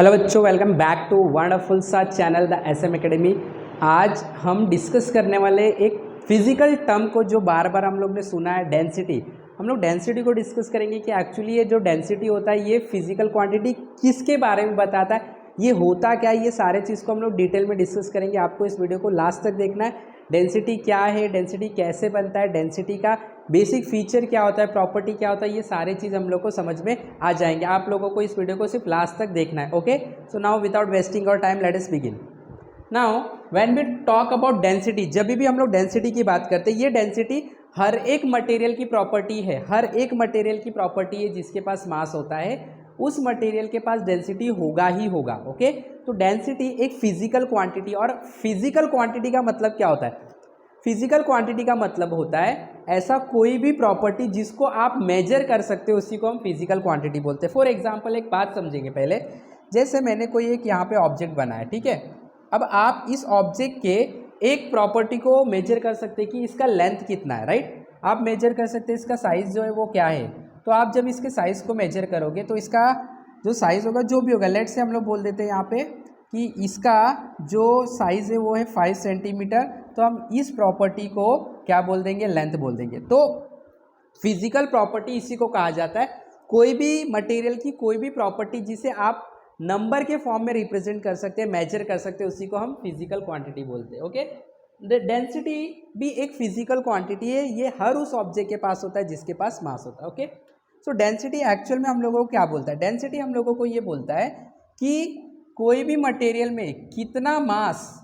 Hello बच्चों, welcome back to wonderful सा channel the SM academy. आज हम डिस्कस करने वाले एक फिजिकल टर्म को जो बार बार हम लोग ने सुना है, डेंसिटी। हम लोग डेंसिटी को डिस्कस करेंगे कि एक्चुअली ये जो डेंसिटी होता है ये फिजिकल क्वांटिटी किसके बारे में बताता है, ये होता क्या है, ये सारे चीज़ को हम लोग डिटेल में डिस्कस करेंगे। आपको इस वीडियो को लास्ट तक देखना है। डेंसिटी क्या है, डेंसिटी कैसे बनता है, डेंसिटी का बेसिक फीचर क्या होता है, प्रॉपर्टी क्या होता है, ये सारी चीज़ हम लोग को समझ में आ जाएंगे। आप लोगों को इस वीडियो को सिर्फ लास्ट तक देखना है। Okay, so now without wasting our time let us begin. Now when we talk about density, जब भी हम लोग डेंसिटी की बात करते हैं, ये डेंसिटी हर एक मटेरियल की प्रॉपर्टी है। हर एक मटेरियल की प्रॉपर्टी है जिसके पास मास होता है, उस मटेरियल के पास डेंसिटी होगा ही होगा। ओके, तो डेंसिटी एक फिजिकल क्वांटिटी, और फिजिकल क्वांटिटी का मतलब क्या होता है? फिजिकल क्वांटिटी का मतलब होता है ऐसा कोई भी प्रॉपर्टी जिसको आप मेजर कर सकते हो, उसी को हम फिजिकल क्वांटिटी बोलते हैं। फॉर एग्जांपल एक बात समझेंगे पहले। जैसे मैंने कोई एक यहाँ पे ऑब्जेक्ट बनाया, ठीक है। अब आप इस ऑब्जेक्ट के एक प्रॉपर्टी को मेजर कर सकते हैं कि इसका लेंथ कितना है, राइट। आप मेजर कर सकते हैं इसका साइज़ जो है वो क्या है। तो आप जब इसके साइज़ को मेजर करोगे तो इसका जो साइज़ होगा, जो भी होगा, लेट से हम लोग बोल देते हैं यहाँ पे कि इसका जो साइज़ है वो है 5 सेंटीमीटर। तो हम इस प्रॉपर्टी को क्या बोल देंगे? लेंथ बोल देंगे। तो फिजिकल प्रॉपर्टी इसी को कहा जाता है। कोई भी मटेरियल की कोई भी प्रॉपर्टी जिसे आप नंबर के फॉर्म में रिप्रेजेंट कर सकते हैं, मेजर कर सकते हैं, उसी को हम फिजिकल क्वांटिटी बोलते हैं। ओके, डेंसिटी भी एक फिजिकल क्वांटिटी है। ये हर उस ऑब्जेक्ट के पास होता है जिसके पास मास होता है। ओके, सो डेंसिटी एक्चुअल में हम लोगों को क्या बोलता है? डेंसिटी हम लोगों को ये बोलता है कि कोई भी मटेरियल में कितना मास,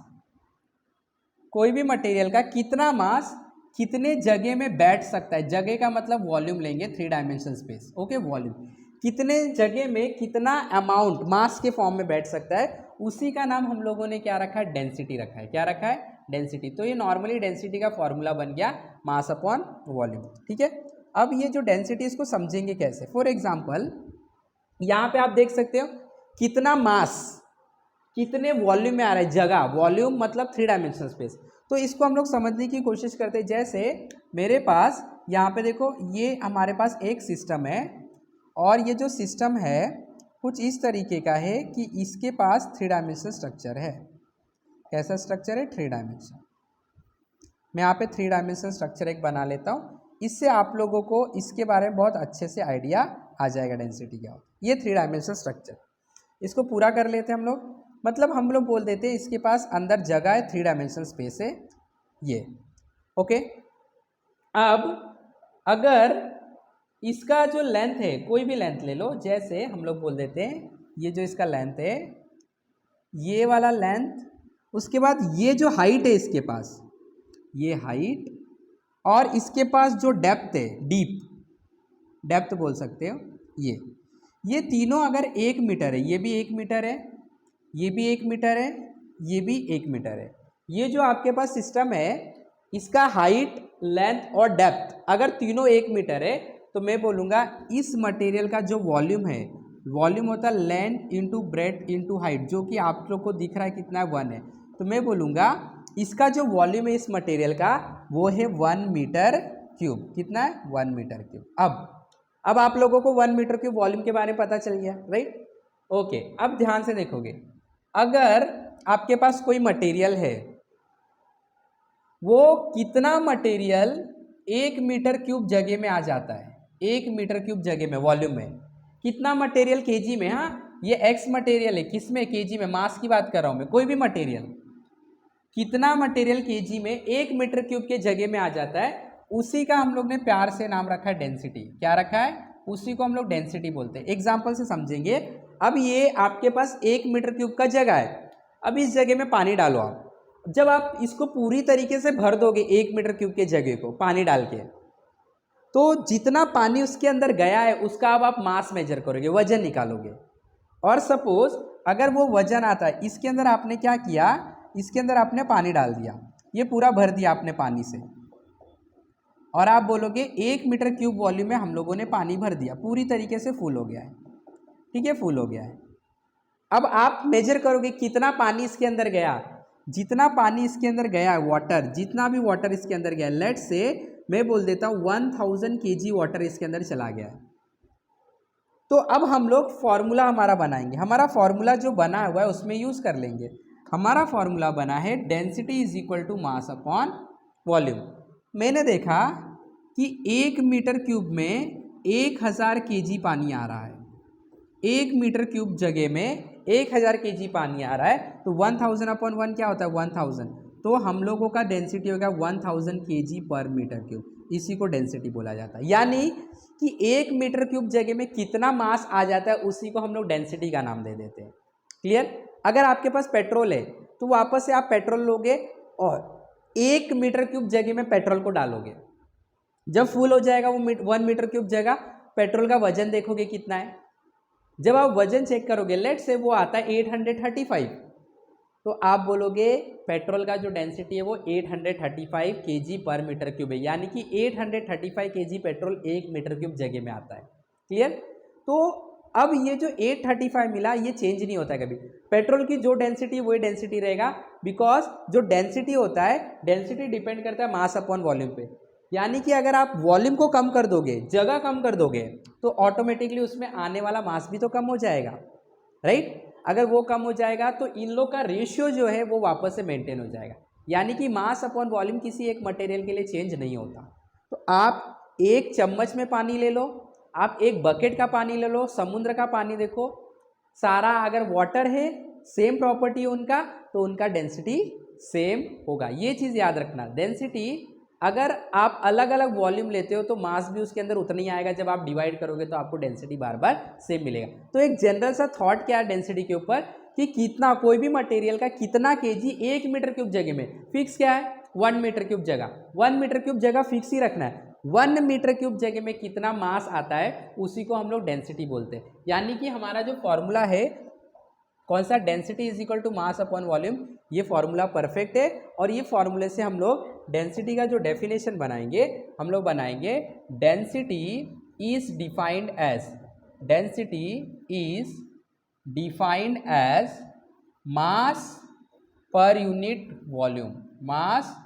कोई भी मटेरियल का कितना मास कितने जगह में बैठ सकता है। जगह का मतलब वॉल्यूम लेंगे, 3 डायमेंशन स्पेस। ओके, वॉल्यूम कितने जगह में कितना अमाउंट मास के फॉर्म में बैठ सकता है, उसी का नाम हम लोगों ने क्या रखा है? डेंसिटी रखा है। क्या रखा है? डेंसिटी। तो ये नॉर्मली डेंसिटी का फॉर्मूला बन गया मास अपॉन वॉल्यूम, ठीक है। अब ये जो डेंसिटी, इसको समझेंगे कैसे? फॉर एग्जाम्पल यहाँ पे आप देख सकते हो कितना मास कितने वॉल्यूम में आ रहा है। जगह, वॉल्यूम मतलब 3 डायमेंशनल स्पेस। तो इसको हम लोग समझने की कोशिश करते हैं। जैसे मेरे पास यहाँ पे देखो, ये हमारे पास एक सिस्टम है, और ये जो सिस्टम है कुछ इस तरीके का है कि इसके पास 3 डायमेंशनल स्ट्रक्चर है। कैसा स्ट्रक्चर है? 3 डायमेंशन। मैं यहाँ पे 3 डायमेंशनल स्ट्रक्चर एक बना लेता हूँ। इससे आप लोगों को इसके बारे में बहुत अच्छे से आइडिया आ जाएगा डेंसिटी क्या होता है। ये 3 डायमेंशनल स्ट्रक्चर, इसको पूरा कर लेते हैं हम लोग। मतलब हम लोग बोल देते हैं इसके पास अंदर जगह है, 3 डायमेंशनल स्पेस है ये। ओके, अब अगर इसका जो लेंथ है, कोई भी लेंथ ले लो, जैसे हम लोग बोल देते हैं ये जो इसका लेंथ है, ये वाला लेंथ, उसके बाद ये जो हाइट है इसके पास, ये हाइट, और इसके पास जो डेप्थ है, डीप डेप्थ बोल सकते हो, ये तीनों अगर 1 मीटर है, ये भी 1 मीटर है, ये भी 1 मीटर है, ये भी 1 मीटर है। ये जो आपके पास सिस्टम है, इसका हाइट, लेंथ और डेप्थ अगर तीनों 1 मीटर है, तो मैं बोलूँगा इस मटेरियल का जो वॉल्यूम है, वॉल्यूम होता है length into breadth into height, जो कि आप लोग को दिख रहा है कितना है? 1 है। तो मैं बोलूँगा इसका जो वॉल्यूम है इस मटेरियल का, वो है 1 मीटर क्यूब। कितना है? 1 मीटर क्यूब। अब आप लोगों को 1 मीटर क्यूब वॉल्यूम के बारे में पता चल गया, राइट। ओके, अब ध्यान से देखोगे, अगर आपके पास कोई मटेरियल है, वो कितना मटेरियल 1 मीटर क्यूब जगह में आ जाता है? 1 मीटर क्यूब जगह में, वॉल्यूम में कितना मटेरियल केजी में? हाँ, ये एक्स मटेरियल है, किसमें? केजी में। मास की बात कर रहा हूं मैं। कोई भी मटेरियल, कितना मटेरियल केजी में 1 मीटर क्यूब के जगह में आ जाता है, उसी का हम लोग ने प्यार से नाम रखा है डेंसिटी। क्या रखा है? उसी को हम लोग डेंसिटी बोलते हैं। एग्जाम्पल से समझेंगे। अब ये आपके पास 1 मीटर क्यूब का जगह है। अब इस जगह में पानी डालो आप। जब आप इसको पूरी तरीके से भर दोगे 1 मीटर क्यूब के जगह को पानी डाल के, तो जितना पानी उसके अंदर गया है उसका अब आप मास मेजर करोगे, वजन निकालोगे। और सपोज अगर वो वजन आता है, इसके अंदर आपने क्या किया? इसके अंदर आपने पानी डाल दिया, ये पूरा भर दिया आपने पानी से, और आप बोलोगे 1 मीटर क्यूब वॉल्यूम में हम लोगों ने पानी भर दिया, पूरी तरीके से फुल हो गया है, ठीक है, फुल हो गया है। अब आप मेजर करोगे कितना पानी इसके अंदर गया। जितना पानी इसके अंदर गया, वाटर, जितना भी वाटर इसके अंदर गया, लेट से मैं बोल देता हूँ 1000 kg वाटर इसके अंदर चला गया है। तो अब हम लोग फॉर्मूला हमारा बनाएंगे। हमारा फॉर्मूला जो बना हुआ है उसमें यूज़ कर लेंगे। हमारा फॉर्मूला बना है density is equal to mass upon volume. मैंने देखा कि 1 मीटर क्यूब में 1000 केजी पानी आ रहा है। 1 मीटर क्यूब जगह में 1000 केजी पानी आ रहा है, तो 1000 अपॉन 1 क्या होता है 1000। तो हम लोगों का डेंसिटी होगा 1000 केजी पर मीटर क्यूब। इसी को डेंसिटी बोला जाता है। यानी कि 1 मीटर क्यूब जगह में कितना मास आ जाता है उसी को हम लोग डेंसिटी का नाम दे देते हैं। क्लियर। अगर आपके पास पेट्रोल है तो वापस से आप पेट्रोल लोगे और 1 मीटर क्यूब जगह में पेट्रोल को डालोगे। जब फुल हो जाएगा वो 1 मीटर क्यूब जगह, पेट्रोल का वजन देखोगे कितना है। जब आप वजन चेक करोगे, लेट से वो आता है 835, तो आप बोलोगे पेट्रोल का जो डेंसिटी है वो 835 केजी पर मीटर क्यूब है। यानी कि 835 केजी पेट्रोल 1 मीटर क्यूब जगह में आता है। क्लियर। तो अब ये जो 835 मिला ये चेंज नहीं होता है कभी। पेट्रोल की जो डेंसिटी वही डेंसिटी रहेगा, बिकॉज जो डेंसिटी होता है, डेंसिटी डिपेंड करता है मास अपॉन वॉल्यूम पे। यानी कि अगर आप वॉल्यूम को कम कर दोगे, जगह कम कर दोगे, तो ऑटोमेटिकली उसमें आने वाला मास भी तो कम हो जाएगा, राइट। अगर वो कम हो जाएगा तो इन लोग का रेशियो जो है वो वापस से मेंटेन हो जाएगा। यानी कि मास अपॉन वॉल्यूम किसी एक मटेरियल के लिए चेंज नहीं होता। तो आप एक चम्मच में पानी ले लो, आप एक बकेट का पानी ले लो, समुद्र का पानी देखो, सारा अगर वाटर है, सेम प्रॉपर्टी है उनका, तो उनका डेंसिटी सेम होगा। ये चीज़ याद रखना। डेंसिटी अगर आप अलग अलग वॉल्यूम लेते हो तो मास भी उसके अंदर उतना ही आएगा। जब आप डिवाइड करोगे तो आपको डेंसिटी बार बार सेम मिलेगा। तो एक जनरल सा थॉट क्या है डेंसिटी के ऊपर, कि कितना कोई भी मटेरियल का कितना केजी 1 मीटर क्यूब जगह में फिक्स क्या है 1 मीटर क्यूब जगह। 1 मीटर क्यूब जगह फिक्स ही रखना है। 1 मीटर क्यूब जगह में कितना मास आता है उसी को हम लोग डेंसिटी बोलते हैं। यानी कि हमारा जो फॉर्मूला है कौन सा, density is equal to mass upon volume, ये फॉर्मूला परफेक्ट है। और ये फॉर्मूले से हम लोग डेंसिटी का जो डेफिनेशन बनाएंगे, हम लोग बनाएंगे density is defined as, density is defined as mass per unit volume. Mass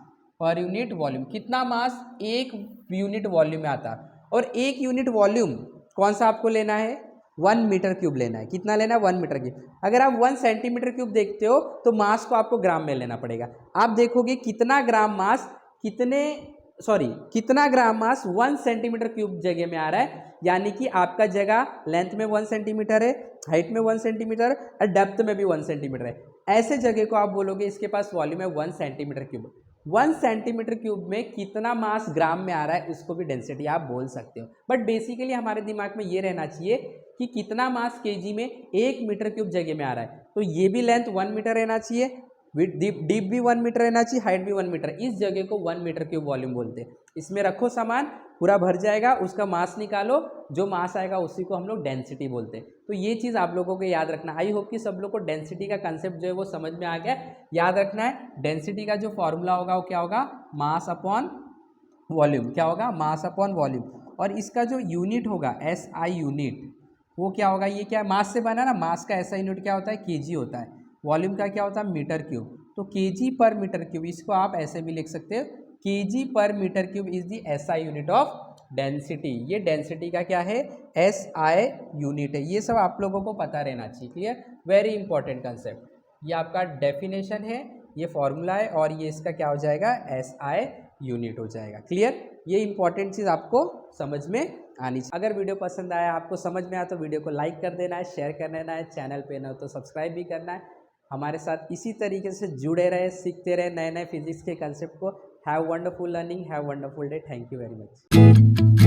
per unit volume, कितना मास एक यूनिट वॉल्यूम में आता है। और एक यूनिट वॉल्यूम कौन सा आपको लेना है 1 मीटर क्यूब लेना है। कितना लेना है 1 मीटर क्यूब। अगर आप 1 सेंटीमीटर क्यूब देखते हो तो मास को आपको ग्राम में लेना पड़ेगा। आप देखोगे कितना ग्राम मास कितना ग्राम मास 1 सेंटीमीटर क्यूब जगह में आ रहा है। यानी कि आपका जगह लेंथ में 1 सेंटीमीटर है, हाइट में 1 सेंटीमीटर और डेप्थ में भी 1 सेंटीमीटर है। ऐसे जगह को आप बोलोगे इसके पास वॉल्यूम है 1 सेंटीमीटर क्यूब। 1 सेंटीमीटर क्यूब में कितना मास ग्राम में आ रहा है उसको भी डेंसिटी आप बोल सकते हो। बट बेसिकली हमारे दिमाग में ये रहना चाहिए कि कितना मास केजी में 1 मीटर क्यूब जगह में आ रहा है। तो ये भी लेंथ 1 मीटर रहना चाहिए, डीप भी 1 मीटर रहना चाहिए, हाइट भी 1 मीटर। इस जगह को 1 मीटर क्यूब वॉल्यूम बोलते हैं। इसमें रखो सामान, पूरा भर जाएगा, उसका मास निकालो, जो मास आएगा उसी को हम लोग डेंसिटी बोलते हैं। तो ये चीज़ आप लोगों को याद रखना। आई होप कि सब लोग को डेंसिटी का कंसेप्ट जो है वो समझ में आ गया। याद रखना है डेंसिटी का जो फॉर्मूला होगा वो क्या होगा, मास अपॉन वॉल्यूम। क्या होगा, मास अपॉन वॉल्यूम। और इसका जो यूनिट होगा SI यूनिट, वो क्या होगा, ये क्या मास से बना ना, मास का SI यूनिट क्या होता है केजी होता है, वॉल्यूम का क्या होता है मीटर क्यूब। तो केजी पर मीटर क्यूब, इसको आप ऐसे भी लिख सकते हो, kg per metre cube is the SI unit of density. ये डेंसिटी का क्या है SI यूनिट है। ये सब आप लोगों को पता रहना चाहिए। Clear, very important concept. ये आपका डेफिनेशन है, ये फॉर्मूला है, और ये इसका क्या हो जाएगा SI यूनिट हो जाएगा। क्लियर, ये इंपॉर्टेंट चीज़ आपको समझ में आनी चाहिए। अगर वीडियो पसंद आया, आपको समझ में आया तो वीडियो को लाइक कर देना है, शेयर कर देना है, चैनल पे ना हो तो सब्सक्राइब भी करना है। हमारे साथ इसी तरीके से जुड़े रहे, सीखते रहे नए नए फिजिक्स के कंसेप्ट को। Have wonderful learning, have wonderful day. Thank you very much.